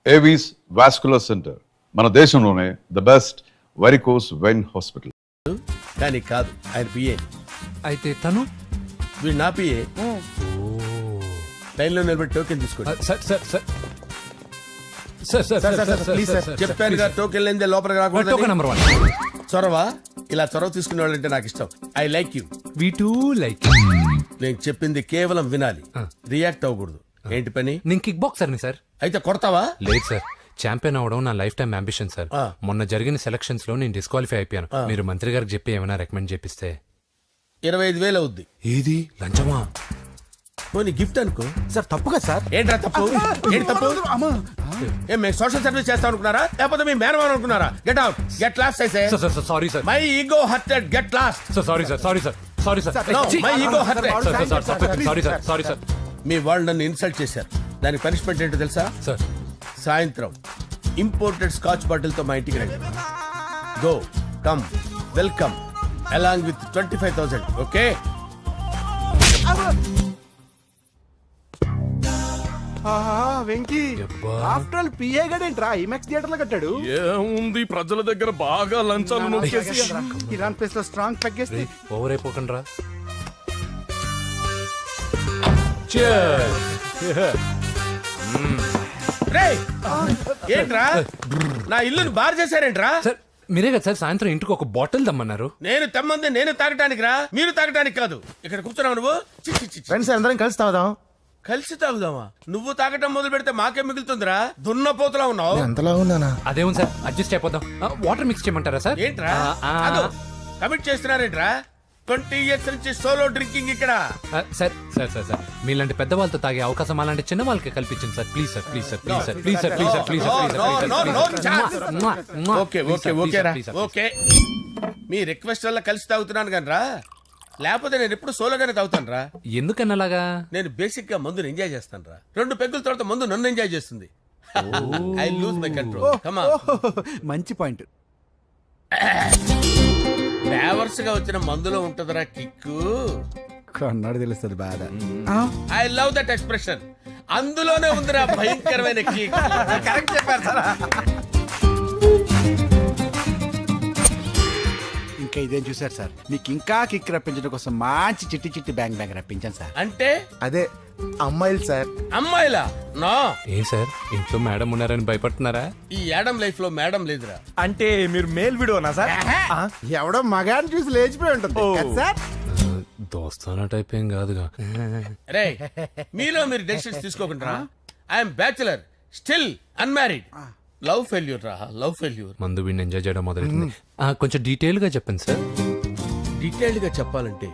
Avis vascular centre, మన దేశంలోనే the best varicose vein hospital. కానీ కాదు, ఆయన పిఏ. అయితే తను వీడు నా పిఏ. లైన్లో నిలబడి టోకెన్ తీసుకోండి. Sir sir sir sir sir sir sir please sir, చెప్పాను కదా టోకెన్ లేనిదే లోపలికి రాకూడదు. Token number 1. చొరవ, ఇలా చొరవ తీసుకునే వాళ్ళంటే నాకు ఇష్టం. I like you. We two like. నేను చెప్పింది కేవలం వినాలి, రియాక్ట్ అవ్వకూడదు. ఏంటి పని? నేను కిక్ బాక్సర్ని సార్. అయితే కొడతావా? లేదు సార్, ఛాంపియన్ అవడం నా లైఫ్ టైం అంబిషన్ సార్. మొన్న జరిగిన సెలక్షన్స్ లో నేను డిస్క్వాలిఫై అయిపోయాను. మీరు మంత్రి గారికి చెప్పి ఏమైనా రికమెండ్ చేపిస్తే. 25,000 అవుద్ది. ఏది లంచమా? పోనీ గిఫ్ట్ అనుకో. సార్ తప్పు కదా సార్. ఏంట్రా తప్పు? ఏంటి తప్పు? ఏం మేము సోషల్ సర్వీస్ చేస్తాం అనుకున్నారా, లేకపోతే మీ మేనమాన్ అనుకున్నారా? Get out, get lost. అయితే sorry sir, my ego hurted, get lost. Sorry sir, sorry sir, sorry sir, my ego hurted. Sorry sir, sorry sir. మీ వాళ్ళు నన్ను ఇన్సల్ట్ చేశారు. దానికి పనిష్మెంట్ ఏంటో తెలుసా? సార్ సాయంత్రం ఇంపోర్టెడ్ స్కాచ్ బాటిల్ తో మా ఇంటికి రండి. Go come welcome along with 25,000. Okay? Venky after all PA గడేంట్రా ఇమెక్స్ థియేటర్ లో కట్టాడు. ఏముంది, ప్రజల దగ్గర బాగా లంచాలు నొక్కేసి ఇరాన్ ప్లేస్ లో స్ట్రాంగ్ తగ్గేస్తే ఓవర్ అయిపోకండి రా. రేయ్, ఏంట్రా నా ఇల్లుని బార్ చేశారేంట్రా? సార్ మీరే కదా సార్ సాయంత్రం ఇంటికి ఒక బాటిల్ దమ్మన్నారు. నేను తెమ్మంది నేను తాగటానికి రా, మీరు తాగటానికి కాదు. ఇక్కడ కూర్చున్నావు నువ్వు. ఫ్రెండ్స్ అందరం కలిసి తాగుదాం. కలిసి తాగుదామా? నువ్వు తాగటం మొదలు పెడితే మాకే మిగులుతుందిరా. దున్నపోతులా ఉన్నావు. ఎంతలా ఉన్నానా? అదేమో సార్, అడ్జస్ట్ అయిపోదాం. వాటర్ మిక్స్ చేయమంటారా సార్? ఏంట్రా కమిట్ చేస్తున్నారేంట్రా? 20 years నుంచి సోలో డ్రింకింగ్ ఇక్కడ. సార్ సార్ సార్ సార్ మీలాంటి పెద్ద వాళ్ళతో తాగే అవకాశం అలాంటి చిన్న వాళ్ళకి కల్పించండి sir. Please sir, please sir, please sir, please sir, please sir, please sir. Okay okay okay రా, ఓకే. మీ రిక్వెస్ట్ వల్ల కలిసి తాగుతున్నాను కానీ రా, లేకపోతే నేను ఎప్పుడు సోలోగానే తాగుతాను రా. ఎందుకన్నా అలాగా? నేను బేసిక్ గా మందుని ఎంజాయ్ చేస్తాను రా. 2 పెగ్గుల తర్వాత మందు నన్ను ఎంజాయ్ చేస్తుంది. I lose my control. Come on. మంచి పాయింట్. ఫ్లేవర్స్ గా వచ్చిన మందులో ఉంటదరా కిక్కు. కన్నాడు తెలుస్తుంది బాధ. I love that expression. అందులోనే ఉందిరా భయంకరమైన కిక్. కరెక్ట్ చెప్పారు సార్. ఇంకా ఇదేం చూసారు సార్, మీకు ఇంకా కిక్ రప్పించడం కోసం మంచి చిట్టి చిట్టి బ్యాంగ్ బ్యాంగ్ రప్పించాను సార్. అంటే అదే అమ్మాయిలు సార్. అమ్మాయిలా? నా ఏం సార్ ఇంట్లో మేడం ఉన్నారని భయపడుతున్నారా? ఈ యాడమ్ లైఫ్ లో మేడం లేదురా. అంటే మీరు మేల్ వీడియోనా సార్? ఎవడో మగాన్ని చూసి లేచిపోయి ఉంటుంది కదా సార్. దోస్తానా టైప్ ఏం కాదుగా. రే, మీలో మీరు డెసిషన్స్ తీసుకోకుండా. I'm bachelor, still unmarried. Love failure రా, లవ్ ఫెయిల్యూర్. మందు వీడిని ఎంజాయ్ చేయడం మొదలైంది. కొంచెం డీటెయిల్ గా చెప్పండి సార్. డీటెయిల్డ్ గా చెప్పాలంటే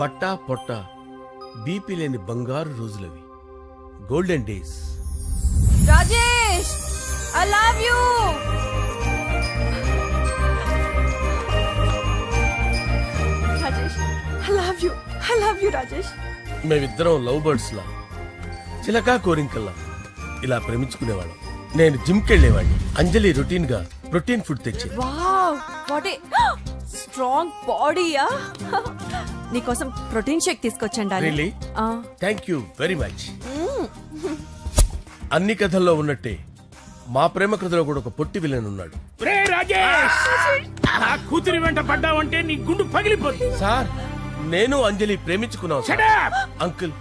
బట్టా పొట్ట బీపీ లేని బంగారు రోజులవి, golden days. Rajesh, I love you. Rajesh, I love you, I love you Rajesh. మేమిద్దరం లవ్ బర్డ్స్ లా, చిలకా కోరింకల్లా ఇలా ప్రేమించుకునేవాళ్ళం. నేను జిమ్ కెళ్ళేవాడిని. అంజలి రొటీన్ గా ప్రోటీన్ ఫుడ్ తెచ్చి. వావ్, వాట్ ఏ స్ట్రాంగ్ బాడీయా. నీకోసం ప్రోటీన్ షేక్ తీసుకొచ్చండి. Really? Thank you very much. అన్ని కథల్లో ఉన్నట్టే మా ప్రేమ కథలో కూడా ఒక పొట్టి విలన్ ఉన్నాడు. కూతురి వెంట పడ్డావంటే నీ గుండు పగిలిపోతుంది. సార్, నేను అంజలి ప్రేమించుకున్నాను. అంకుల్,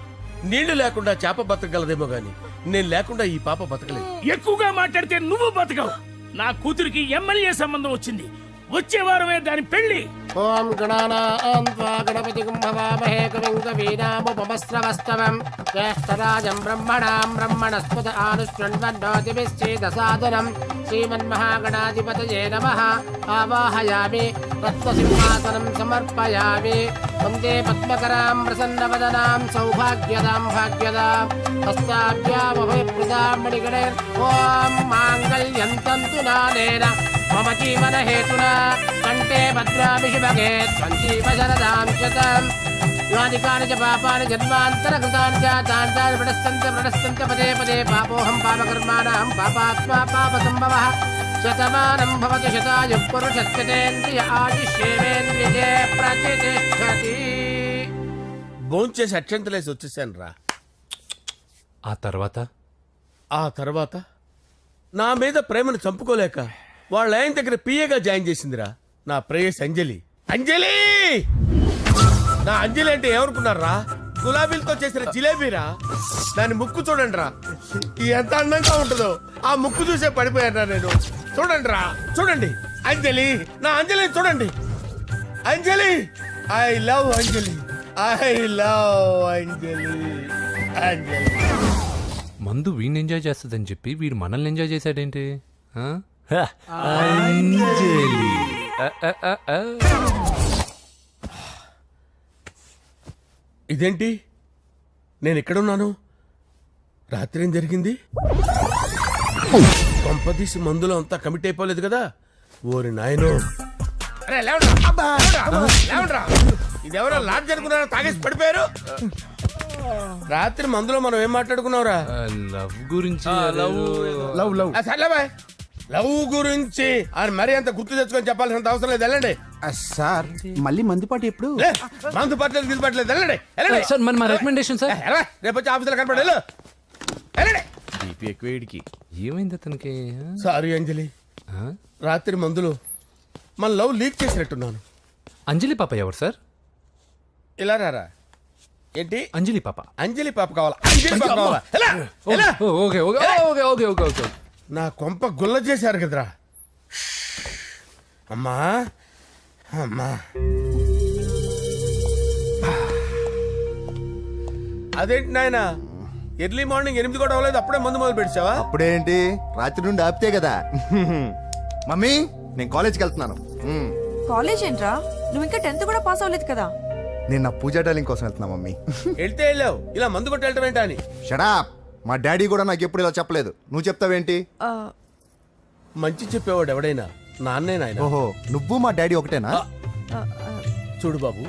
నీళ్లు లేకుండా చేప బతకగలదేమో గాని నేను లేకుండా ఈ పాప బతకలేదు. ఎక్కువగా మాట్లాడితే నువ్వు బతకవు. నా కూతురికి ఎమ్మెల్యే సంబంధం వచ్చింది. వచ్చే వారమే దాని పెళ్లి. ఓం గణానాం త్వా గణపతిం భవామహే కవిం కవీనాముపమస్రవస్తవం జ్యేష్ఠరాజం బ్రహ్మణాం బ్రహ్మణస్పత ఆనుష్ణ్వన్నోతిభిశ్చేదసాదనం శ్రీమన్మహాగణాధిపతయే నమః. ఆవాహయామి తత్వసింహాసనం సమర్పయామి. వందే పద్మకరాం ప్రసన్నవదనాం సౌభాగ్యదాం భాగ్యదాం హస్తాభ్యామభయప్రదాం మణిగణైర్. ఓం మాంగళ్యం తంతు నానేన మమ జీవన హేతునా కంటే భద్రామి శుభగే సంజీవ శరదాం శతం. యాని కాని చ పాపాని జన్మాంతర కృతాని చ తాని ప్రణశ్యంత పదే పదే పాపోహం పాపకర్మాణం పాపాత్మా పాప సంభవః. శతమానం భవతి శతాయుః పురుషస్యేంద్రియ ఆయుష్యేంద్రియే ప్రతిష్టతి. భోంచేసి అక్షంతలేసి వచ్చేసాను రా. ఆ తర్వాత ఆ తర్వాత నా మీద ప్రేమను చంపుకోలేక వాళ్ళ ఆయన దగ్గర పిఏగా జాయిన్ చేసిందిరా నా ప్రేయస్ అంజలి. అంజలి నా అంజలి అంటే ఏమనుకున్నారా? గులాబీలతో చేసిన జిలేబీరా. దాని ముక్కు చూడండి రా, ఎంత అందంగా ఉంటుందో. ఆ ముక్కు చూసే పడిపోయారా నేను. చూడండి రా, చూడండి అంజలి, నా అంజలిని చూడండి. Anjali, I love Anjali, I love Anjali. Anjali మందు వీడిని ఎంజాయ్ చేస్తుందని చెప్పి వీడు మనల్ని ఎంజాయ్ చేశాడేంటి? ఆ? ఇదేంటి, నేను ఎక్కడున్నాను? రాత్రి ఏం జరిగింది? కొంపదీసి మందులో అంతా కమిట్ అయిపోలేదు కదా? ఓరి నాయనో, అరే లేవండ్రా, లేవండ్రా. ఇదెవరో లాడ్జ్ అనుకున్నారో తాగేసి పడిపోయారు. రాత్రి మందులో మనం ఏం మాట్లాడుకున్నావురా? లవ్ గురించి సర్లే బాయ్, లవ్ గురించి అని మరీ అంత గుర్తు తెచ్చుకొని చెప్పాల్సినంత అవసరం లేదు. వెళ్ళండి. సార్ మళ్ళీ మందుపాటి ఎప్పుడు? లే, మందు పట్టలేదు గిల్లు పట్టలేదు. వెళ్ళండి, వెళ్ళండి. సార్ మరి మా రికమెండేషన్ సార్. ఎలా? రేపు వచ్చి ఆఫీసులో కనపడి వెళ్ళు. వెళ్ళండి. ఏమైంది అతనికి? సారీ అంజలి, ఆ? రాత్రి మందులో మన లవ్ లీక్ చేసినట్టున్నాను. అంజలి పాప ఎవరు సార్? ఇలా రారా. ఏంటి? అంజలి పాప. అంజలి పాప కావాలా? అంజలి పాప కావాలా? ఎలా? ఎలా? Okay okay okay okay okay okay. నా కొంప గుల్ల చేశారు కదరా. అమ్మా అమ్మా, అదేంటి నాయన, ఎర్లీ మార్నింగ్ 8 కూడా అవ్వలేదు, అప్పుడే మందు మొదలు పెట్టావా? అప్పుడేంటి, రాత్రి నుండి ఆపితే కదా. మమ్మీ నేను కాలేజ్కి వెళ్తున్నాను. కాలేజ్ ఏంట్రా, నువ్వు ఇంకా 10th కూడా పాస్ అవ్వలేదు కదా. నేను నా పూజా డాలింగ్ కోసం వెళ్తున్నా మమ్మీ. వెళ్తే వెళ్ళావు, ఇలా మందు కొట్టి వెళ్ళటం ఏంటా అని. షడా, మా డాడీ కూడా నాకు ఎప్పుడు ఇలా చెప్పలేదు. నువ్వు చెప్తావేంటి? ఆ, మంచి చెప్పేవాడు ఎవడైనా నాన్నే నాయన. ఓహో, నువ్వు మా డాడీ ఒకటేనా? ఆ, ఆ, చూడు బాబు,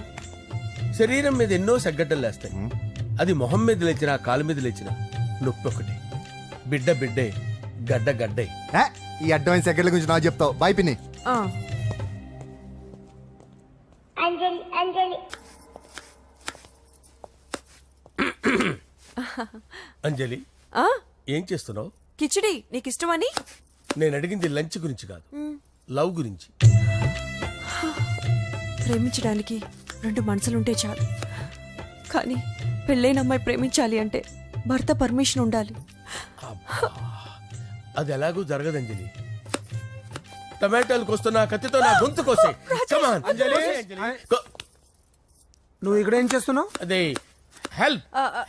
శరీరం మీద ఎన్నో సగ్గడ్డలు లేస్తాయి. అది మొహం మీద లేచినా కాలు మీద లేచినా నొప్పి ఒకటి. బిడ్డ బిడ్డే, గడ్డ గడ్డే. ఏ, ఈ అడ్వాన్స్ సెకండ్ల గురించి నాకు చెప్తావు. బాయ్ పిన్ని. ఆ. అంజలి, ఆ? ఏం చేస్తున్నావు? కిచిడి నీకు ఇష్టమని. నేను అడిగింది లంచ్ గురించి కాదు, లవ్ గురించి. ప్రేమించడానికి 2 మనసులుంటే చాలు, కానీ పెళ్ళైన అమ్మాయి ప్రేమించాలి అంటే భర్త పర్మిషన్ ఉండాలి. అది ఎలాగూ జరగదు అంజలి. టమాటాలు కోస్తున్నా కత్తితో నా గొంతు కోసే. Come on, అంజలి. నువ్వు ఇక్కడ ఏం చేస్తున్నావు? అదే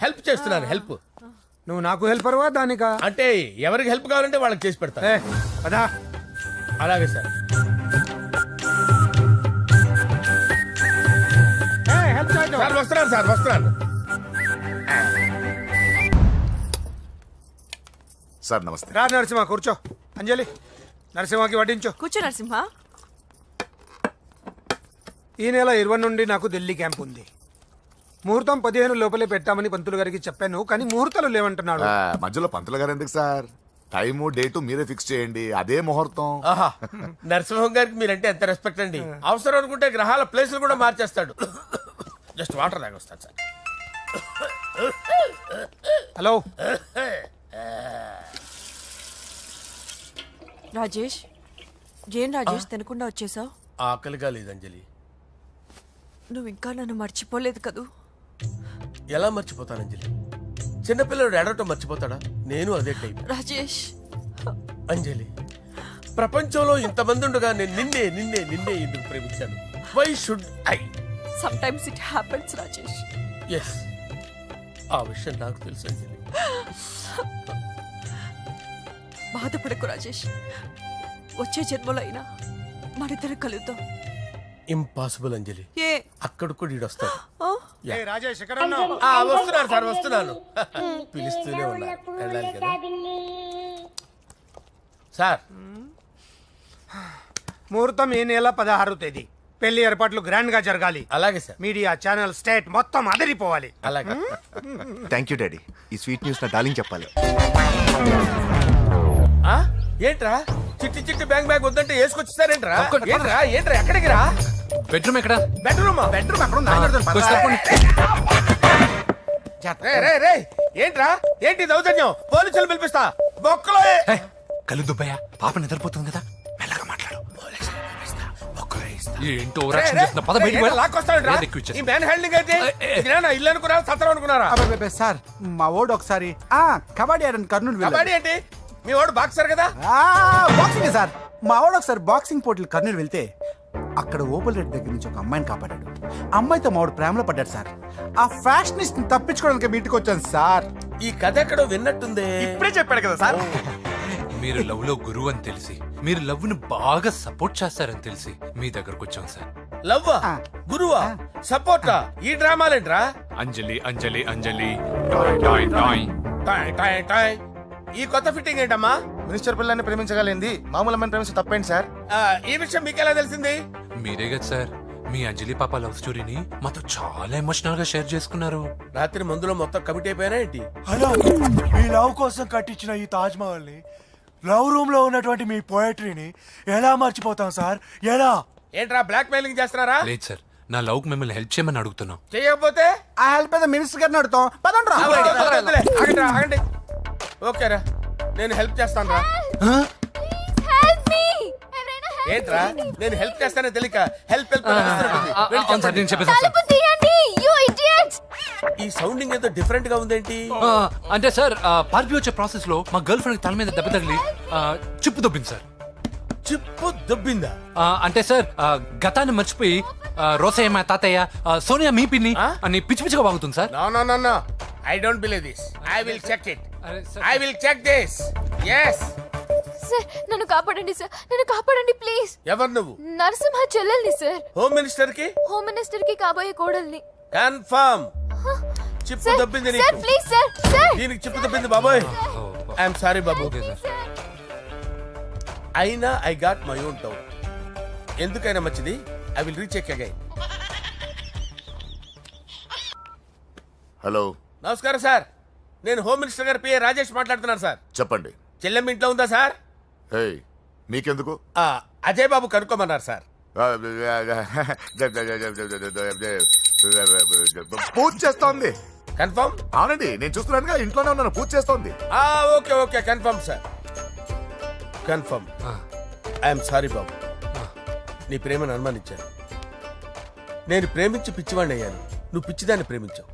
హెల్ప్ చేస్తున్నాను. హెల్ప్ నువ్వు నాకు హెల్పర్వా దానికా? అంటే ఎవరికి హెల్ప్ కావాలంటే వాళ్ళకి చేసి పెడతా. పదా. అలాగే సార్. సార్ వస్తున్నాను, సార్ వస్తున్నాను. సార్ నమస్తే. రా నరసింహ, కూర్చో. అంజలి, నరసింహకి వడ్డించు. కూర్చో నరసింహ. ఈ నెల 20 నుండి నాకు ఢిల్లీ క్యాంప్ ఉంది. ముహూర్తం 15 లోపలే పెట్టామని పంతులు గారికి చెప్పాను, కానీ ముహూర్తాలు లేవంటున్నాడు. మధ్యలో పంతులు గారు ఎందుకు సార్? టైము డేటు మీరే ఫిక్స్ చేయండి, అదే ముహూర్తం. ఆహా, నరసింహం గారికి మీరంటే ఎంత రెస్పెక్ట్ అండి. అవసరం అనుకుంటే గ్రహాల ప్లేసులు కూడా మార్చేస్తాడు. జస్ట్ వాటర్ తాగొస్తాను సార్. హలో రాజేష్, ఏం రాజేష్ తినకుండా వచ్చేసావు? ఆకలిగా లేదు అంజలి. నువ్వు ఇంకా నన్ను మర్చిపోలేదు కదూ. ఎలా మర్చిపోతాను అంజలి? చిన్నపిల్లడు ఏడవటం మర్చిపోతాడా? నేను అదే టైప్. రాజేష్, అంజలి, ప్రపంచంలో ఇంతమంది ఉండగా నేను నిన్నే నిన్నే నిన్నే ఎందుకు ప్రేమించాను? Why should I? sometimes it happens Rajesh. Yes, ఆ విషయం నాకు తెలుసు అంజలి. బాధపడకు రాజేష్, వచ్చే జన్మలో అయినా మనిద్దరం కలుద్దాం. ఇంపాసిబుల్ అంజలి. ఏ? అక్కడ కూడా ఈడొస్తాడు. ఆ? Yeah. రాజేష్ ఎక్కడ ఉన్నావు? వస్తున్నాను సార్, వస్తున్నాను. పిలుస్తూనే ఉన్నారు, వెళ్ళాలి కదా సార్. ముహూర్తం ఈ నెల 16వ తేదీ. పెళ్లి ఏర్పాట్లు గ్రాండ్ గా జరగాలి. అలాగే సార్. మీడియా ఛానల్ స్టేట్ మొత్తం అదిరిపోవాలి. అలాగే. Thank you daddy. ఈ స్వీట్ న్యూస్ నా డార్లింగ్ చెప్పాలి. ఆ? ఏంట్రా చిట్టి చిట్టి బ్యాంక్ బ్యాగ్ వద్దంటే వేసుకొచ్చేసారేంట్రా? ఏంట్రా ఏంట్రా ఎక్కడికి రా? బెడ్రూమ్ ఎక్కడ? బెడ్రూమ్ అక్కడ ఉంది. ఏంట్రా ఏంటి దౌర్జన్యం? పోలీసులు పిలిపిస్తా. బొక్కలో కళ్ళు దుబ్బయ్యా పాప నిద్రపోతుంది కదా మెల్లగా మాట్లాడు. ఏంటో ఓవరాక్షన్ చేస్తున్నా. పద బయటికి వెళ్ళు. లాక్కొస్తాడు ఏది ఎక్కువ ఇచ్చేస్తా. ఈ మ్యాన్ హ్యాండింగ్ అయితే ఇదేనా నా ఇల్లు అనుకున్నారా సత్రం అనుకున్నారా? అబ్బే సార్ మా ఓడు ఒకసారి కబడ్డీ ఆడని కర్నూలు వెళ్ళాడు. కబడ్డీ ఏంటి మీ వాడు బాక్సర్ కదా. బాక్సింగ్ సార్ మా ఓడు ఒకసారి బాక్సింగ్ పోటీలు కర్నూలు వెళ్తే అక్కడ ఓపెల్ రెడ్డి దగ్గర నుంచి ఒక అమ్మాయిని కాపాడాడు. అమ్మాయితో మావాడు ప్రేమలో పడ్డాడు సార్. ఆ ఫ్యాషనిస్ట్ తప్పించుకోవడానికి మీటికి వచ్చాను సార్. ఈ కథ ఎక్కడో విన్నట్టుంది. ఇప్పుడే చెప్పాడు కదా సార్. మీరు లవ్ లో గురువు అని తెలిసి మీరు లవ్ ను బాగా సపోర్ట్ చేస్తారని తెలిసి మీ దగ్గరకు వచ్చాం సార్. లవ్వా గురువా సపోర్టా ఈ డ్రామాలేంట్రా? అంజలి అంజలి అంజలి టాయ్ టాయ్ టాయ్. టాయ్ టాయ్ టాయ్. ఈ కొత్త ఫిట్టింగ్ ఏంటమ్మా? మినిస్టర్ పిల్లని ప్రేమించగలిగింది మామూలు అమ్మని ప్రేమించి తప్పేంటి సార్? ఈ విషయం మీకెలా తెలిసింది? మీరే కదా సార్ మీ అంజలి పాప లవ్ స్టోరీని మాతో చాలా ఎమోషనల్ గా షేర్ చేసుకున్నారు. రాత్రి మందులో మొత్తం కమిటీ అయిపోయినా ఏంటి? హలో, మీ లవ్ కోసం కట్టించిన ఈ తాజ్ మహల్ ని, లవ్ రూమ్ లో ఉన్నటువంటి మీ పోయట్రీని ఎలా మర్చిపోతాం సార్? ఎలా? ఏంట్రా బ్లాక్ మెయిలింగ్ చేస్తున్నారా? లేదు సార్ నా లవ్ కు మిమ్మల్ని హెల్ప్ చేయమని అడుగుతున్నాం. చేయకపోతే ఆ హెల్ప్ అయితే మినిస్టర్ గారిని అడుగుతాం. పదండి రా. వద్దులే, ఆగండి రా, ఆగండి. ఓకేరా నేను హెల్ప్ చేస్తాను రా. ఏంట్రా నేను హెల్ప్ చేస్తానే తెలియక హెల్ప్ హెల్ప్ అవును సార్ నేను చెప్పేసాను సార్. ఈ సౌండింగ్ ఏదో డిఫరెంట్ గా ఉందేంటి? అంటే సార్ పార్టీ వచ్చే ప్రాసెస్ లో మా గర్ల్ ఫ్రెండ్ తల మీద దెబ్బ తగిలి చిప్పు దొబ్బింది సార్. చిప్పు దొబ్బిందా? అంటే సార్ గతాన్ని మర్చిపోయి రోసయ్య మా తాతయ్య సోనియా మీ పిన్ని అని పిచ్చి పిచ్చిగా వాగుతుంది sir. No no no no I don't believe this. I will check it. అరే sir. I will check this. yes sir నన్ను కాపాడండి సార్, నన్ను కాపాడండి ప్లీజ్. ఎవరు నువ్వు? నరసింహ చెల్లెల్ని సార్, హోమ్ మినిస్టర్ కి హోమ్ మినిస్టర్ కి కాబోయే కోడల్ని. కన్ఫర్మ్ చిప్పు దొబ్బింది సార్ నీకు. ప్లీజ్ సార్, సార్ దీనికి చిప్పు దొబ్బింది బాబోయ్. ఐఎమ్ సారీ బాబు. Okay sir. అయినా I got my own doubt. ఎందుకైనా మంచిది I will recheck again. Hello, నమస్కారం సార్, నేను హోమ్ మినిస్టర్ గారి పిఏ రాజేష్ మాట్లాడుతున్నాను సార్. చెప్పండి. చెల్లెమ్మ ఇంట్లో ఉందా సార్? హే, మీకెందుకు? అజయ్ బాబు కనుక్కోమన్నారు సార్. పూజ చేస్తోంది. కన్ఫర్మ్? అవునండి, నేను చూస్తున్నానుగా, ఇంట్లోనే ఉన్నాను, పూజ చేస్తోంది. Okay okay confirm sir, confirm. I'm sorry బాబు, నీ ప్రేమను అనుమానించాను. నేను ప్రేమించి పిచ్చివాడిని అయ్యాను, నువ్వు పిచ్చిదాన్ని ప్రేమించావు.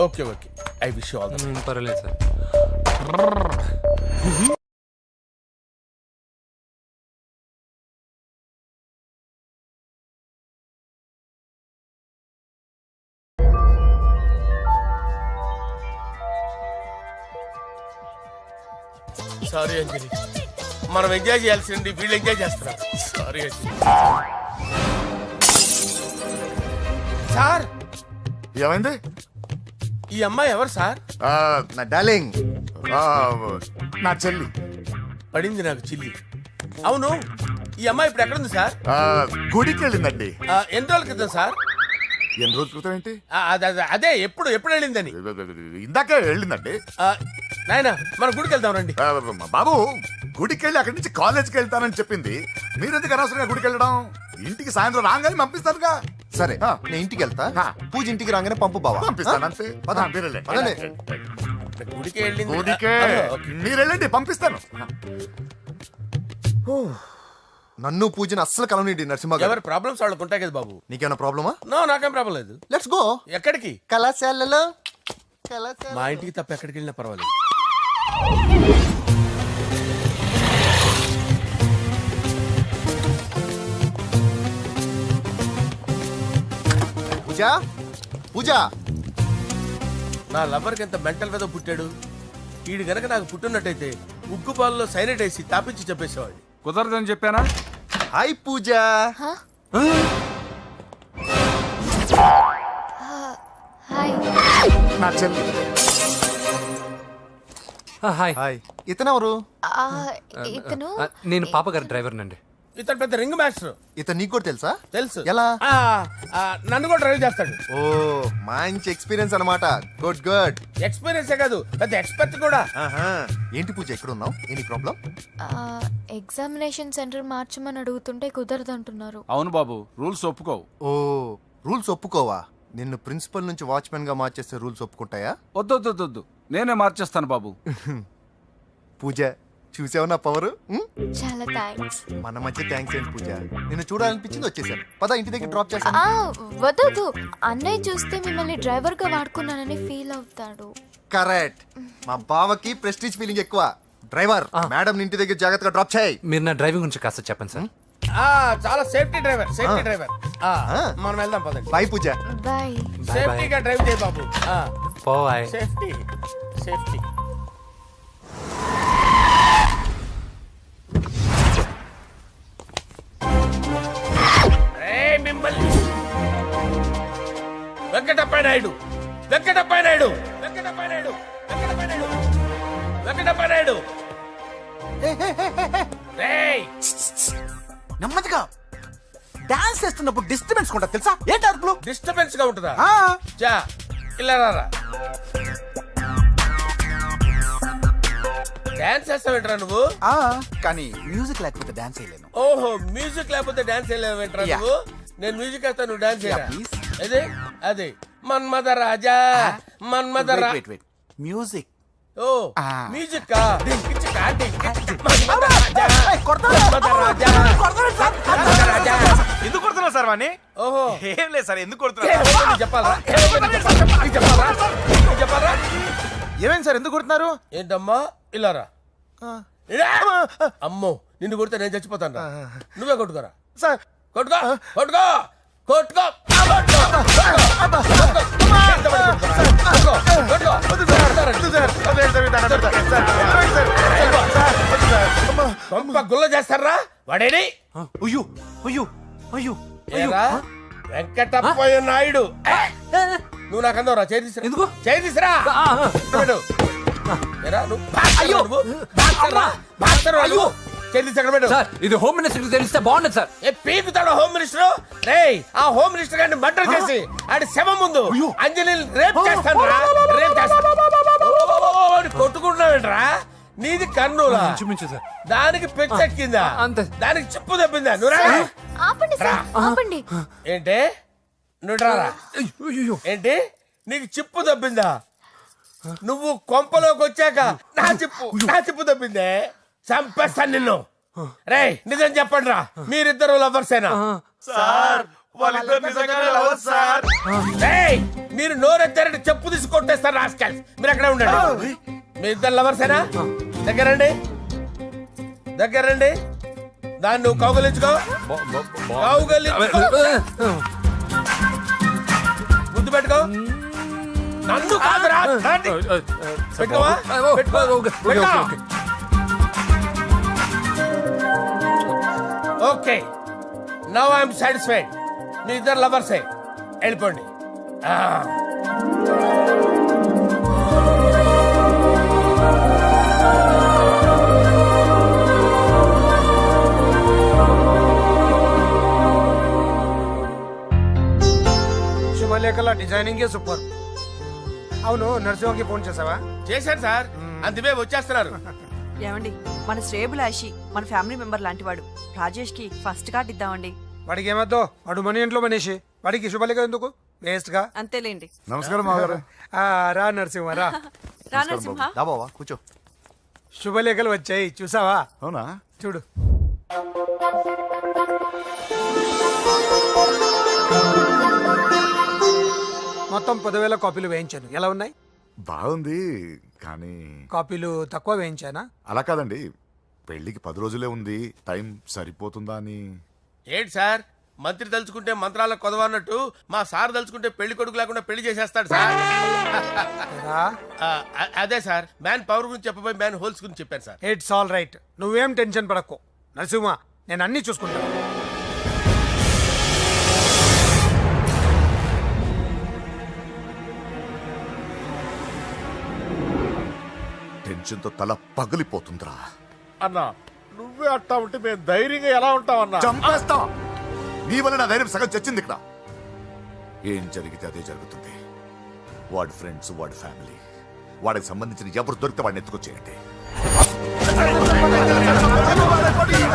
Okay okay I wish you all the best. పర్వాలేదు సార్. సారీ అంజలి, మనం ఎంజాయ్ చేయాల్సింది వీళ్ళు ఎంజాయ్ చేస్తున్నారు. సారీ అంజలి. సార్ ఏమైంది? ఈ అమ్మాయి ఎవరు సార్? నా డార్లింగ్. ఆ, నా చెల్లి. పడింది నాకు చిల్లి. అవును ఈ అమ్మాయి ఇప్పుడు ఎక్కడుంది సార్? గుడికి వెళ్ళిందండి. ఎన్ని రోజుల క్రితం సార్? ఎన్ని రోజుల క్రితం ఏంటి? అదే ఎప్పుడు ఎప్పుడు వెళ్ళిందని. ఇందాకే వెళ్ళిందండి. నాయనా మన గుడికి వెళ్దాం రండి. బాబు, గుడికి వెళ్ళి అక్కడి నుంచి కాలేజ్కి వెళ్తానని చెప్పింది. మీరెందుకు అనవసరంగా గుడికి వెళ్ళడం? ఇంటికి సాయంత్రం రాగానే పంపిస్తానుగా. సరే నేను ఇంటికి వెళ్తా. పూజ ఇంటికి రాగానే పంపు బావా. పంపిస్తాను అంతే. పద. మీరు వెళ్ళండి. పదండి. గుడికి వెళ్ళింది. గుడికే ఓకే. మీరు వెళ్ళండి, పంపిస్తాను. నన్ను పూజని అస్సలు కలవనీయండి నరసింహ గారు. ఎవరి ప్రాబ్లమ్స్ వాళ్ళకు ఉంటాయి కదా బాబు. నీకేమైనా ప్రాబ్లమా? నో నాకేం ప్రాబ్లం లేదు. Let's go. ఎక్కడికి? కళాశాలలో. మా ఇంటికి తప్ప ఎక్కడికి వెళ్ళినా పర్వాలేదు. పూజ, పూజ. నా లవర్కి ఎంత మెంటల్ మీద పుట్టాడు. వీడు గనక నాకు పుట్టినట్టయితే ఉగ్గు పాలలో సైనట్ వేసి తాపించి చెప్పేసేవాడిని. కుదరదని చెప్పానా? హాయ్ పూజ. హాయ్. నా చెల్లి. హాయ్. హాయ్. ఇతనెవరు? ఇతను నేను పాప గారి డ్రైవర్ నండి. ఇతను పెద్ద రింగ్ మాస్టర్. ఇతను నీకు కూడా తెలుసా? తెలుసు. ఎలా? నన్ను కూడా డ్రైవ్ చేస్తాడు. ఓ మంచి ఎక్స్పీరియన్స్ అన్నమాట. Good good. ఎక్స్పీరియన్సే కాదు పెద్ద ఎక్స్పర్ట్ కూడా. ఏంటి పూజ ఎక్కడ ఉన్నావు? Any problem? ఎగ్జామినేషన్ సెంటర్ మార్చమని అడుగుతుంటే కుదరదంటున్నారు. అవును బాబు, రూల్స్ ఒప్పుకోవు. ఓ రూల్స్ ఒప్పుకోవా? నిన్ను ప్రిన్సిపల్ నుంచి వాచ్మెన్ గా మార్చేస్తే రూల్స్ ఒప్పుకుంటాయా? వద్దు నేనే మార్చేస్తాను బాబు. పూజ చూసావు నా పవర్ చాలా థ్యాంక్స్. మన మధ్య థ్యాంక్స్ ఏంటి పూజ, నిన్ను చూడాలనిపించింది వచ్చేసాను. పద ఇంటి దగ్గర డ్రాప్ చేస్తాను. వద్దు, అన్నయ్య చూస్తే మిమ్మల్ని డ్రైవర్ గా వాడుకున్నానని ఫీల్ అవుతాడు. కరెక్ట్, మా బావకి ప్రెస్టీజ్ ఫీలింగ్ ఎక్కువ. డ్రైవర్ మేడం ఇంటి దగ్గర జాగ్రత్తగా డ్రాప్ చేయి. మీరు నా డ్రైవింగ్ గురించి కాస్త చెప్పండి సార్. చాలా సేఫ్టీ డ్రైవర్, సేఫ్టీ డ్రైవర్. మనం వెళ్దాం పదండి. బాయ్ పూజ. బాయ్. సేఫ్టీగా డ్రైవ్ చేయి బాబు. పోయ్. Safety safety. మిమ్మల్ని వెంకటప్ప నాయుడు, వెంకటప్ప నాయుడు, వెంకటప్ప నాయుడు, వెంకటప్ప నాయుడు, వెంకటప్ప నాయుడు. రేయ్ నెమ్మదిగా డాన్స్ చేస్తున్నప్పుడు డిస్టర్బెన్స్ ఉంటా తెలుసా? ఏంటి అరుపులు? డిస్టర్బెన్స్ గా ఉంటుందా? ఆ, చా ఇలా రారా. డాన్స్ చేస్తావేంట్రా నువ్వు? ఆ, కానీ మ్యూజిక్ లేకపోతే డాన్స్ చేయలేను. ఓహో, మ్యూజిక్ లేకపోతే డాన్స్ చేయలేవేంట్రా Yeah. నువ్వు? నేను మ్యూజిక్ వేస్తా, నువ్వు డాన్స్ చేయరా? Yeah, please. అదే అదే మన్మద రాజా, మన్మద రా. Wait wait music. ఓ Ah. మ్యూజిక్ కా మన్మద రాజా, మన్మద రాజా, మన్మద రాజా. ఎందుకు కొడుతున్నా సార్ వాణ్ణి? ఓహో ఏం లేదు సార్, ఎందుకు ఏ, కొడుతున్నా? నీకు చెప్పాలా? నీకు చెప్పాలా? నీకు చెప్పాలా? ఏమేం సార్, ఎందుకు కొడుతున్నారు? ఏంటమ్మా ఇలా రా. అమ్మో, నిన్ను కొడితే నేను చచ్చిపోతాను. నువ్వే కొట్టుకోరా. సార్ కొట్టుకో కొట్టుకో కొట్టుకో గుల్ల చేస్తారా వాడేడి? అయ్యో అయ్యో అయ్యో ఏరా వెంకటప్పయ్య నాయుడు, నువ్వు నాకు అందవరా? చేయి తీసురా. ఎందుకు? చేయి తీసురా. పెట్టు. ఏరా నువ్వు బాక్సర్రా నువ్వు? బాక్సర్రా? బాక్సర్రా నువ్వు? చేయి తీసి అక్కడ పెట్టు. సార్ ఇది హోమ్ మినిస్టర్ తెలిస్తే బాగుండదు సార్. ఏ పీకుతాడు హోమ్ మినిస్టర్? రేయ్ ఆ హోమ్ మినిస్టర్ గారిని మర్డర్ చేసి ఆడి శవం ముందు అంజలి రేప్ చేస్తాను రా. రేప్ చేస్తాను. కొట్టుకుంటున్నావేంట్రా? నీది కన్నులా? చూపించు సార్. దానికి పెచ్చెక్కిందా? అంతే. దానికి చిప్పు తప్పిందా? నువ్వు రా. ఆపండి సార్, ఆపండి. ఏంటి నువ్వు రారా? ఏంటి నీకు చిప్పు తప్పిందా? నువ్వు కొంపలోకి వచ్చాక నా చిప్పు తప్పిందే. చంపేస్తాను నిన్ను. రేయ్ నిజం చెప్పండి రా, మీరిద్దరు లవర్సేనా? సార్ వాళ్ళిద్దరు నిజంగానే లవర్స్ సార్. రేయ్ మీరు నోరెత్తారంటే చెప్పు తీసి కొట్టేస్తారు రాస్కల్స్. మీరు అక్కడే ఉండండి. మీ ఇద్దరు లవర్సేనా? దగ్గరండి, దగ్గరండి. దాన్ని నువ్వు కౌగలించుకో, కౌగలించుకో, ముద్దు పెట్టుకో. నన్ను కాదురా, దాన్ని. పెట్టుకోవా? పెట్టుకో. పెట్టుకో. Okay now I'm satisfied. మీ ఇద్దరు లవర్సే, వెళ్ళిపోండి. శుభలేఖల డిజైనింగ్ సూపర్. అవును, నరసింహకి ఫోన్ చేసావా? చేశాను సార్, అంతిమే వచ్చేస్తున్నారు. ఏమండి, మన శ్రేయబులాషి మన ఫ్యామిలీ మెంబర్ లాంటివాడు. రాజేష్ కి ఫస్ట్ కార్డ్ ఇద్దామండి. వాడికి ఏమద్దో, వాడు మన ఇంట్లో మనిషి, వాడికి శుభలేఖ ఎందుకు వేస్ట్ గా? అంతేలేండి. నమస్కారం మామగారు. రా నరసింహ రా. రా నరసింహ. దా బావా కూర్చో. శుభలేఖలు వచ్చాయి చూసావా? అవునా? చూడు. మొత్తం 10,000 కాపీలు వేయించాను. ఎలా ఉన్నాయి? బాగుంది కానీ కాపీలు తక్కువ వేయించానా? అలా కాదండి, పెళ్లికి 10 రోజులే ఉంది, టైం సరిపోతుందా అని. ఏంటి సార్, మంత్రి తలుచుకుంటే మంత్రాలకు కొదవన్నట్టు మా సార్ తలుచుకుంటే పెళ్లి కొడుకు లేకుండా పెళ్లి చేసేస్తాడు సార్. రా. అదే సార్, మ్యాన్ పవర్ గురించి చెప్పబోయి మ్యాన్ హోల్స్ గురించి చెప్పాను సార్. ఇట్స్ ఆల్ రైట్, నువ్వేం టెన్షన్ పడకు నరసింహ, నేను అన్ని చూసుకుంటాను. టెన్షన్తో తల పగిలిపోతుందిరా. అన్నా నువ్వే అట్టా ఉంటే మేము ధైర్యంగా ఎలా ఉంటామన్నా? చంపేస్తా. నీ వల్ల నా ధైర్యం సగం చచ్చింది ఇక్కడ. ఏం జరిగితే అదే జరుగుతుంది. వాడి ఫ్రెండ్స్, వాడి ఫ్యామిలీ, వాడికి సంబంధించిన ఎవరు దొరికితే వాడిని ఎత్తుకొచ్చేయండి.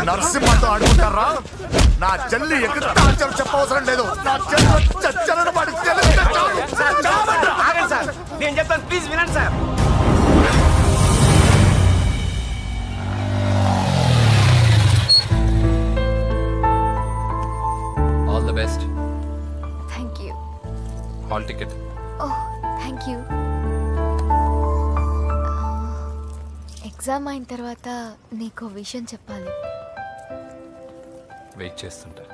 నరసింహతో ఆడుకుంటారా? నా చెల్లి ఎక్కడ చెప్పవసరం లేదు. నా చెల్లి చచ్చలను వాడి నేను చెప్తాను, ప్లీజ్ వినండి sir. Hall ticket. Oh thank you. Exam అయిన తర్వాత నీకు విషయం చెప్పాలి. వెయిట్ చేస్తుంటా.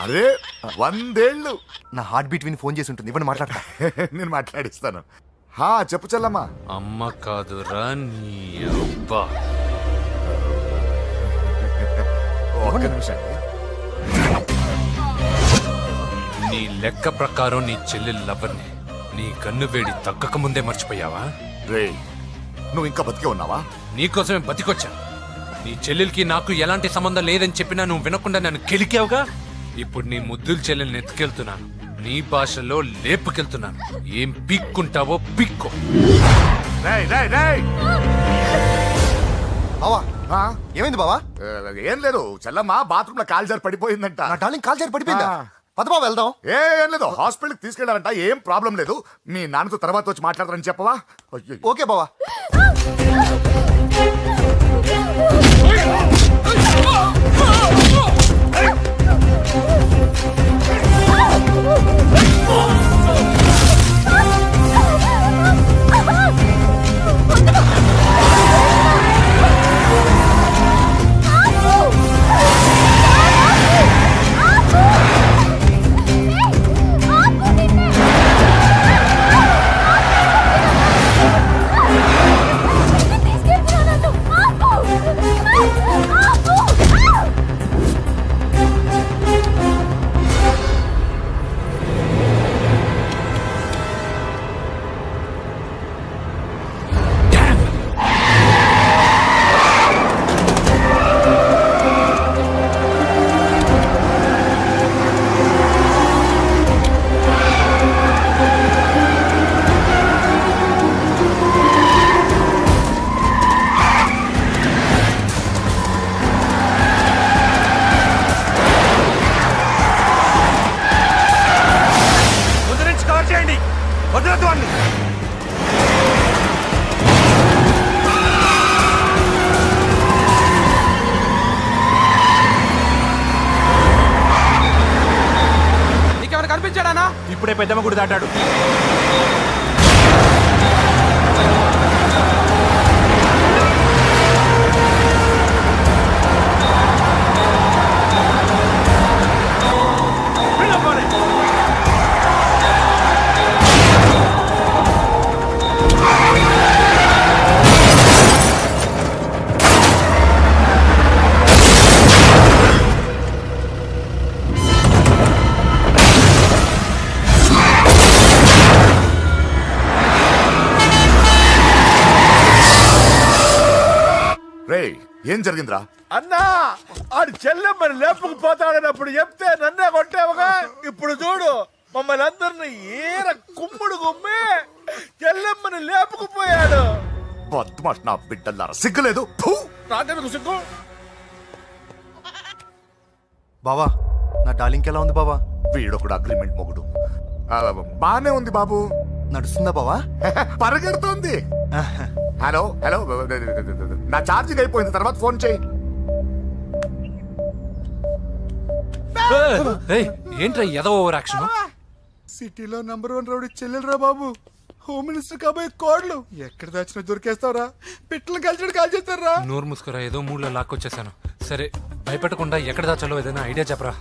అరే 100 ఏళ్ళు. నా హార్ట్ బీట్ విని ఫోన్ చేసి ఉంటుంది, ఇవ్వండి మాట్లాడతా. నేను మాట్లాడిస్తాను. చెప్పు చెల్లమ్మా. అమ్మ కాదురా నీ అబ్బా. ఒక్క నిమిషం. నీ లెక్క ప్రకారం నీ చెల్లెలు లవర్ని నీ కన్ను వేడి తగ్గక ముందే మర్చిపోయావా? రే నువ్వు ఇంకా బతికే ఉన్నావా? నీకోసమే బతికొచ్చాను. నీ చెల్లెలకి నాకు ఎలాంటి సంబంధం లేదని చెప్పినా నువ్వు వినకుండా నన్ను కెలికావుగా. ఇప్పుడు నీ ముద్దుల చెల్లెల్ని ఎత్తుకెళ్తున్నాను, నీ భాషలో లేపుకెళ్తున్నాను. ఏం పిక్కుంటావో పిక్కో. రేయ్ రేయ్ రేయ్. బావా ఏమైంది బావా? ఏం లేదు, చెల్లమ్మ బాత్రూమ్ లో కాల్ జారి పడిపోయిందంట. నా డార్లింగ్ కాల్ చేరి పడిపోయిందా? పద బావ వెళ్దాం. ఏం లేదు, హాస్పిటల్కి తీసుకెళ్లారంట. ఏం ప్రాబ్లం లేదు, మీ నాన్నతో తర్వాత వచ్చి మాట్లాడతారని చెప్పవా? అయ్యో. ఓకే బావా. నీకెవరు కనిపించాడానా? ఇప్పుడే పెద్దమ్మ గుడి దాటాడు. ఏం జరిగిందిరా? అన్నా ఆడు చెల్లెమ్మని లేపుకుపోతాడనప్పుడు చెప్తే నన్నే కొట్టావుగా. ఇప్పుడు చూడు మమ్మల్ని అందరిని ఏర కుమ్ముడు గుమ్మి చెల్లెమ్మని లేపుకుపోయాడు. బద్మాష్ నా బిడ్డల్లారా, సిగ్గులేదు? ఫు! నాకెందుకు సిగ్గు? బావా నా డార్లింగ్ ఎలా ఉంది బావా? వీడొకడు అగ్రిమెంట్ మొగుడు. బానే ఉంది బాబు. నడుస్తుందా బావా? పరిగెడుతోంది. హలో హలో, నా ఛార్జింగ్ అయిపోయింది, తర్వాత ఫోన్ చేయి. ఏంట్రా ఏదో ఓవర్ యాక్షన్? సిటీలో #1 రౌడీ చెల్లెలరా బాబు. హోమ్ మినిస్టర్ కాబోయే కోడ్లు ఎక్కడ దాచినా దొరికేస్తావరా? పిట్టలు కలిసి కాల్ చేస్తారా? నోరు ముసుకురా, ఏదో మూడ్లో లాక్కొచ్చేసాను. సరే భయపెట్టకుండా ఎక్కడ దాచాలో ఏదైనా ఐడియా చెప్పరా.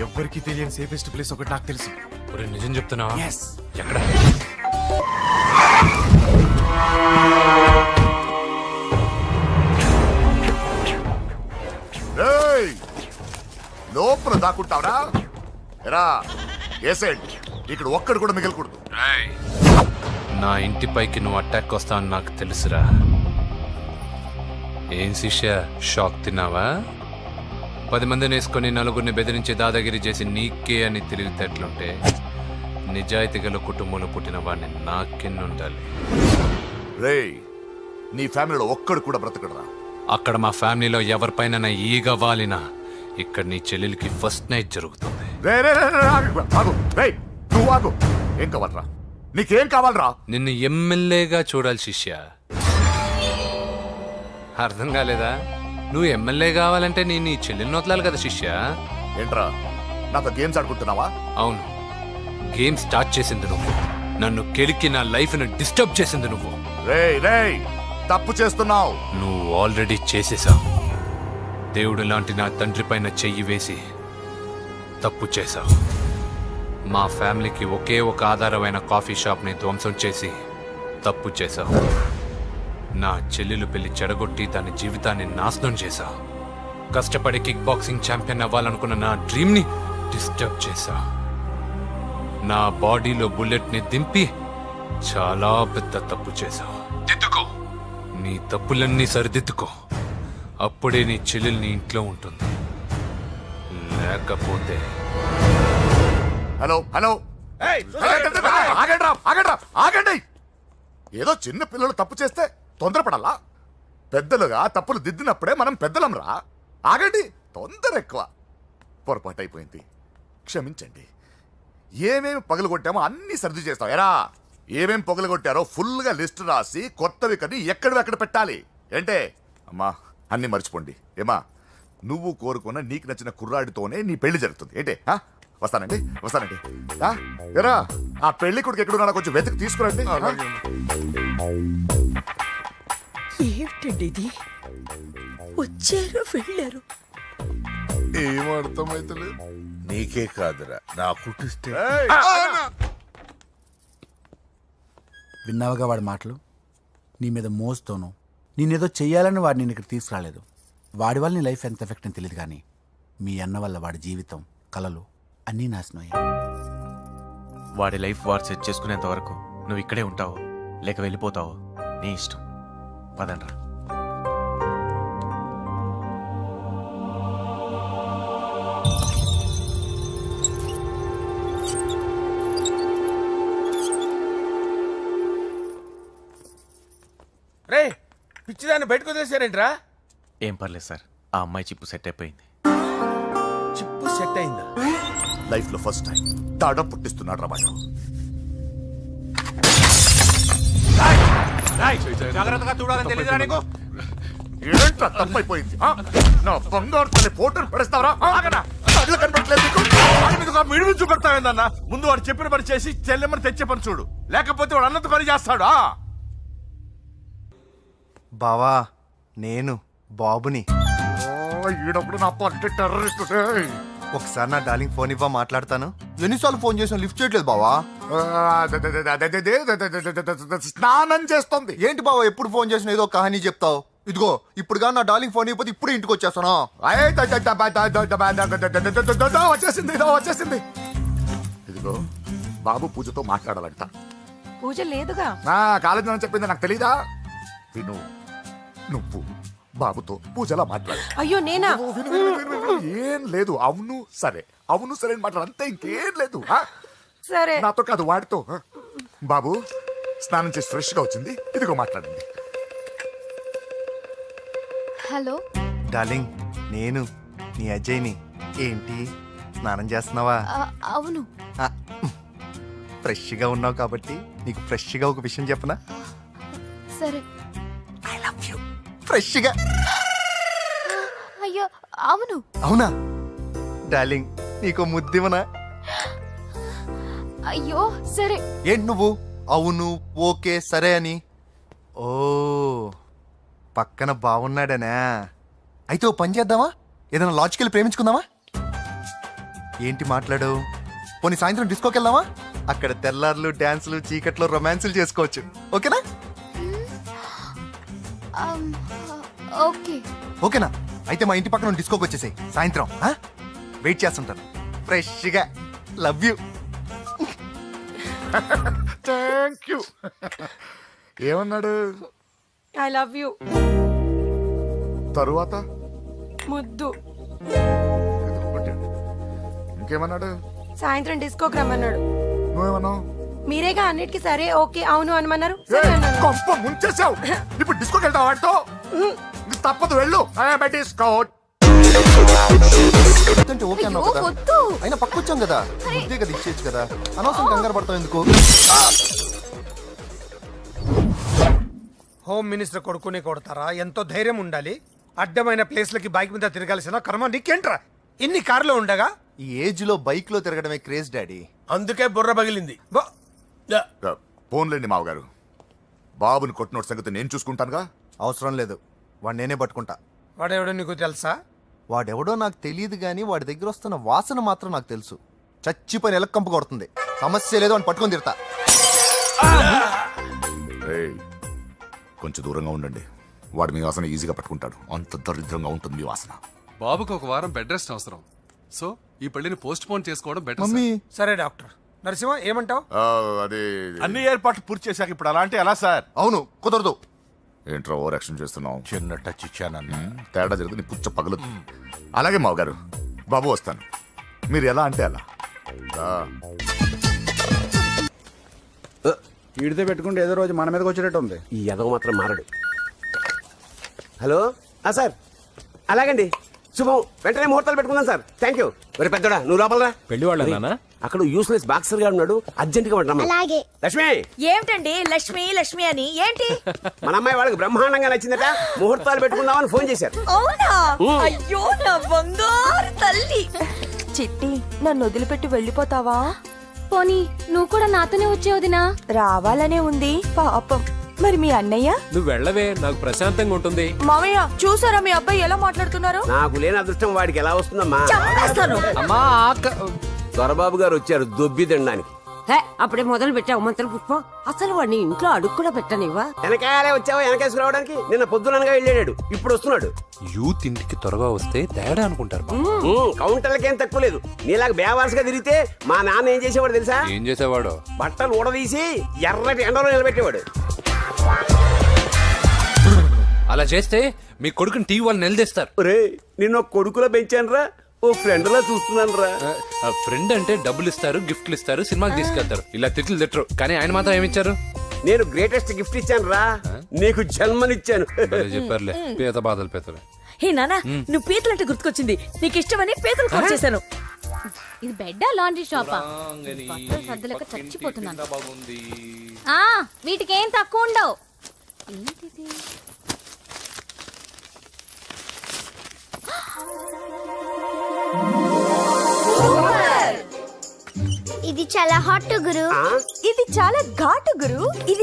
ఎవ్వరికి తెలియని సేఫెస్ట్ ప్లేస్ ఒకటి నాకు తెలుసు. ఒరే నిజం చెప్తున్నావా? ఎక్కడ? లోపల దాక్కుంటావరా? ఎరా ఏసైడ్, ఇక్కడ ఒక్కడు కూడా మిగలకూడదు. నా ఇంటిపైకి నువ్వు అటాక్ వస్తా అని నాకు తెలుసురా. ఏం శిష్య, షాక్ తిన్నావా? 10 మందిని వేసుకొని నలుగురిని బెదిరించి దాదాగిరి చేసి నీకే అని తెలివితేటలుంటే నిజాయితీ గల కుటుంబంలో పుట్టిన వాడిని నాకెన్నుండాలి. రేయ్, నీ ఫ్యామిలీలో ఒక్కడు కూడా బ్రతకడరా? అక్కడ మా ఫ్యామిలీలో ఎవరిపైన ఈగ వాలినా ఇక్కడ నీ చెల్లెలికి ఫస్ట్ నైట్ జరుగుతుంది. రే రే రే రే, ఆగు. రేయ్, నువ్వు ఆగు. ఏం కావాలరా? నీకేం కావాలరా? నిన్ను ఎమ్మెల్యేగా చూడాలి శిష్య. అర్థం కాలేదా? నువ్వు ఎమ్మెల్యే కావాలంటే నేను నీ చెల్లెల్ని వదలాలి కదా శిష్య. ఏంట్రా నాతో గేమ్స్ ఆడుకుంటున్నావా? అవును, గేమ్ స్టార్ట్ చేసింది నువ్వు. నన్ను కెలికి నా లైఫ్ ను డిస్టర్బ్ చేసింది నువ్వు. రేయ్ తప్పు చేస్తున్నావు. నువ్వు ఆల్రెడీ చేసేసావు. దేవుడు లాంటి నా తండ్రి పైన చెయ్యి వేసి తప్పు చేశావు. మా ఫ్యామిలీకి ఒకే ఒక ఆధారమైన కాఫీ షాప్ని ధ్వంసం చేసి తప్పు చేశావు. నా చెల్లెలు పెళ్లి చెడగొట్టి దాని జీవితాన్ని నాశనం చేశావు. కష్టపడి కిక్ బాక్సింగ్ ఛాంపియన్ అవ్వాలనుకున్న నా డ్రీమ్ని డిస్టర్బ్ చేశావు. నా బాడీలో బుల్లెట్ని దింపి చాలా పెద్ద తప్పు చేశావు. దిద్దుకో, నీ తప్పులన్నీ సరిదిద్దుకో. అప్పుడే నీ చెల్లెలు నీ ఇంట్లో ఉంటుంది. లేకపోతే హలో ఆగండి. ఏదో చిన్న పిల్లలు తప్పు చేస్తే తొందరపడాలా? పెద్దలుగా తప్పులు దిద్దినప్పుడే మనం పెద్దలంరా. ఆగండి, తొందర ఎక్కువ. పొరపాటు అయిపోయింది, క్షమించండి. ఏమేమి పగలగొట్టామో అన్ని సర్ది చేస్తాం. ఎరా ఏమేం పగలగొట్టారో ఫుల్గా లిస్ట్ రాసి కొత్తవి కని ఎక్కడ పెట్టాలి. ఏంటే అమ్మా, అన్ని మర్చిపోండి. ఏమా, నువ్వు కోరుకున్న నీకు నచ్చిన కుర్రాడితోనే నీ పెళ్లి జరుగుతుంది. ఏంటే వస్తానండి. ఎరా ఆ పెళ్లి కొడుకు ఎక్కడున్నా కొంచెం వెతికి తీసుకురండి. ఏమిటండి ఇది? వచ్చారు వెళ్ళారు. ఏం అర్థమైతలేదు. నీకే కాదురా నా కుట్టిస్తే. విన్నావుగా వాడి మాటలు? నీ మీద మోస్తోను నేనేదో చెయ్యాలని వాడు నేను ఇక్కడ తీసుకురాలేదు. వాడి వల్ల నీ లైఫ్ ఎంత ఎఫెక్ట్ అని తెలియదు, కానీ మీ అన్న వల్ల వాడి జీవితం, కలలు అన్నీ నాశనం అయ్యాయి. వాడి లైఫ్ వాడు సెట్ చేసుకునేంత వరకు నువ్వు ఇక్కడే ఉంటావు లేక వెళ్ళిపోతావు, నీ ఇష్టం. పదండ్రా. రే పిచ్చిదాన్ని బయటకు వదిలేశారేంట్రా? ఏం పర్లేదు సార్, ఆ అమ్మాయి చిప్పు సెట్ అయిపోయింది. చిప్పు సెట్ అయిందా? లైఫ్ లో ఫస్ట్ టైం తాడ పుట్టిస్తున్నాడు రా వాడు. జాగ్రత్తగా చూడాలని తెలియదురా నీకు? ఏంట్రా తప్పైపోయింది? నా బంగారు తల్లి ఫోటోలు పడేస్తావరా? కళ్ళు కనపడట్లేదు నీకు? మిడివి చూపెడతావేందన్నా? ముందు వాడు చెప్పిన పని చేసి చెల్లెమ్మని తెచ్చే పని చూడు, లేకపోతే వాడు అన్నంత పని చేస్తాడు. బావా, నేను బాబుని. ఈడప్పుడు నా పంట టెర్రరిస్ట్. ఒకసారి నా డార్లింగ్ ఫోన్ ఇవ్వ, మాట్లాడతాను. ఎన్నిసార్లు ఫోన్ చేసిన లిఫ్ట్ చేయట్లేదు బావా. స్నానం చేస్తుంది. ఏంటి బావా ఎప్పుడు ఫోన్ చేసిన ఏదో కహానీ చెప్తావు? ఇదిగో ఇప్పుడు నా డార్లింగ్ ఫోన్ ఇవ్వకపోతే ఇప్పుడు ఇంటికి వచ్చేస్తాను. వచ్చేసింది. ఇదిగో బాబు పూజతో మాట్లాడాలంట. పూజ లేదుగా. కాలేజీ అని చెప్పింది నాకు తెలీదా? విను, నువ్వు బాబుతో పూజలా మాట్లాడు. అయ్యో నేనా? ఏం లేదు. అవును సరే అని మాట్లాడు, అంతే, ఇంకేం లేదు. సరే. నాతో కాదు, వాడితో. బాబు స్నానం చేసి ఫ్రెష్ గా వచ్చింది, ఇదిగో మాట్లాడండి. హలో డార్లింగ్, నేను నీ అజయ్ని. ఏంటి స్నానం చేస్తున్నావా? అవును. ఫ్రెష్ గా ఉన్నావు కాబట్టి నీకు ఫ్రెష్ గా ఒక విషయం చెప్పనా? సరే. I love you. ఫ్రెష్ గా. అయ్యో అవును. అవునా డార్లింగ్, నీకు ముద్దివనా? అయ్యో సరే. ఏంటి నువ్వు అవును ఓకే సరే అని? ఓ పక్కన బాగున్నాడనా? అయితే ఓ పని చేద్దామా? ఏదైనా లాజికల్ ప్రేమించుకుందామా? ఏంటి మాట్లాడు? పోనీ సాయంత్రం డిస్కోకి వెళ్దామా? అక్కడ తెల్లార్లు డాన్సులు, చీకట్లో రొమాన్సులు చేసుకోవచ్చు. ఓకేనా? ఓకే. ఓకేనా? అయితే మా ఇంటి పక్కన డిస్కోకి వచ్చేసాయి సాయంత్రం. వెయిట్ చేస్తుంటాను ఫ్రెష్గా. Love you. Thank you. ఏమన్నాడు? I love you. తరువాత ముద్దు. ఇంకేమన్నాడు? సాయంత్రం డిస్కోకి రమ్మన్నాడు. నువ్వేమన్నావు? మీరేగా అన్నిటికీ సరే ఓకే అవును అనమన్నారు. సరే అన్నాను. కొంప ముంచేసావు. ఇప్పుడు డిస్కోకి వెళ్తావు వాడితో? తప్పదు, వెళ్ళు. డిస్కో ఓకే అన్నావు కదా, వద్దు. అయినా పక్క వచ్చాం కదా, ముద్దే కదా ఇచ్చేచ్చు కదా, అనవసరం కంగారు పడతావు ఎందుకు? హోమ్ మినిస్టర్ కొడుకునే కొడతారా? ఎంతో ధైర్యం ఉండాలి. అడ్డమైన ప్లేస్లకి బైక్ మీద తిరగాల్సిన కర్మ నీకేంట్రా? ఇన్ని కార్లో ఉండగా ఈ ఏజ్ లో బైక్ లో తిరగడమే క్రేజ్ డాడీ. అందుకే బుర్ర పగిలింది. ఫోన్లేండి మావగారు, బాబుని కొట్టినోటి సంగతి నేను చూసుకుంటానుగా. అవసరం లేదు, వాడు నేనే పట్టుకుంటా. వాడెవడో నీకు తెలుసా? వాడెవడో నాకు తెలియదు కానీ వాడి దగ్గర వస్తున్న వాసన మాత్రం నాకు తెలుసు. చచ్చిపోయిన ఎలక కంపు కొడుతుంది. సమస్య లేదు అని పట్టుకొని తిడతా. ఏయ్, కొంచెం దూరంగా ఉండండి. వాడు మీ వాసన ఈజీగా పట్టుకుంటాడు. అంత దరిద్రంగా ఉంటుంది మీ వాసన. బాబుకి ఒక వారం బెడ్ రెస్ట్ అవసరం. సో ఈ పెళ్లిని పోస్ట్ పోన్ చేసుకోవడం బెటర్. మమ్మీ సరే డాక్టర్. నరసింహ ఏమంటావు? అది అన్ని ఏర్పాట్లు పూర్తి చేశాక ఇప్పుడు అలాంటి ఎలా సార్? అవును, కుదరదు. ఏంట్రా ఓవర్ యాక్షన్ చేస్తున్నావు? చిన్న టచ్ ఇచ్చానన్న. తేడా జరిగితే నీ పుచ్చ పగలదు. అలాగే మావగారు, బాబు వస్తాను. మీరు ఎలా అంటే అలా. ఈడితే పెట్టుకుంటే ఏదో రోజు మన మీదకి వచ్చేటట్టు ఉంది. ఈ ఎదవ మాత్రం మారడు. హలో సార్, అలాగండి, శుభం. వెంటనే ముహూర్తాలు పెట్టుకుందాం సార్. Thank you. మరి పెద్దోడా నువ్వు లోపలరా. పెళ్లి వాళ్ళ అక్కడ యూస్లెస్ బాక్సర్ గా ఉన్నాడు, అర్జెంట్ గా ఉంటాం. అలాగే. లక్ష్మి, ఏమిటండి లక్ష్మి లక్ష్మి అని ఏంటి? మన అమ్మాయి వాళ్ళకి బ్రహ్మాండంగా నచ్చిందట, ముహూర్తాలు పెట్టుకుందామని ఫోన్ చేశారు. అవునా? అయ్యో నా బంగారు తల్లి. చిట్టి, నన్ను వదిలిపెట్టి వెళ్ళిపోతావా? పోనీ నువ్వు కూడా నాతోనే వచ్చేవదినా? రావాలనే ఉంది పాపం. మరి మీ అన్నయ్య? నువ్వు వెళ్ళవే, నాకు ప్రశాంతంగా ఉంటుంది. మామయ్య చూసారా మీ అబ్బాయి ఎలా మాట్లాడుతున్నారు? నాకు లేని అదృష్టం వాడికి ఎలా వస్తుందమ్మా? చంపేస్తాను. అమ్మా దొరబాబు గారు వచ్చారు దొబ్బి తినడానికి. అప్పుడే మొదలు పెట్టావు మంత్ర పుష్పం. అసలు వాడిని ఇంట్లో అడుగు కూడా పెట్టనివ్వా? వెనకాలే వచ్చావా వెనకేసుకు రావడానికి? నిన్న పొద్దుననగా వెళ్ళాడు, ఇప్పుడు వస్తున్నాడు. యూత్ ఇంటికి త్వరగా వస్తే తేడా అనుకుంటారు. కౌంటర్లకేం తక్కువ లేదు. నీలాగా బేవారసుగా తిరిగితే మా నాన్న ఏం చేసేవాడు తెలుసా? ఏం చేసేవాడు? బట్టలు ఊడదీసి ఎర్రటి ఎండలో నిలబెట్టేవాడు. అలా చేస్తే మీ కొడుకుని టీవీ వాళ్ళు నిలదీస్తారు. రే, నిన్న కొడుకులో పెంచానురా, ఓ ఫ్రెండ్ లా చూస్తున్నాను రా. ఫ్రెండ్ అంటే డబ్బులు ఇస్తారు, గిఫ్ట్లు ఇస్తారు, సినిమాకి తీసుకెళ్తారు. ఇలా తిట్లు తిట్టరు. కానీ ఆయన మాత్రం ఏమిచ్చారు? నేను గ్రేటెస్ట్ గిఫ్ట్ ఇచ్చాను రా, నీకు జన్మనిచ్చాను. చెప్పారులే, పీత బాధలు పీతలు. హే నానా, నువ్వు పీతలంటే గుర్తుకొచ్చింది. నీకు ఇష్టమని పీతలు కాల్ చేశాను. ఇది బెడ్డా లాండ్రీ షాపా? బట్టలు సర్దలేక చచ్చిపోతున్నాను. వీటికి ఏం తక్కువ ఉండవు. ఏంటిది? ఇది చాలా హాట్ గురు. ఇది చాలా ఘాటు గురు. ఇది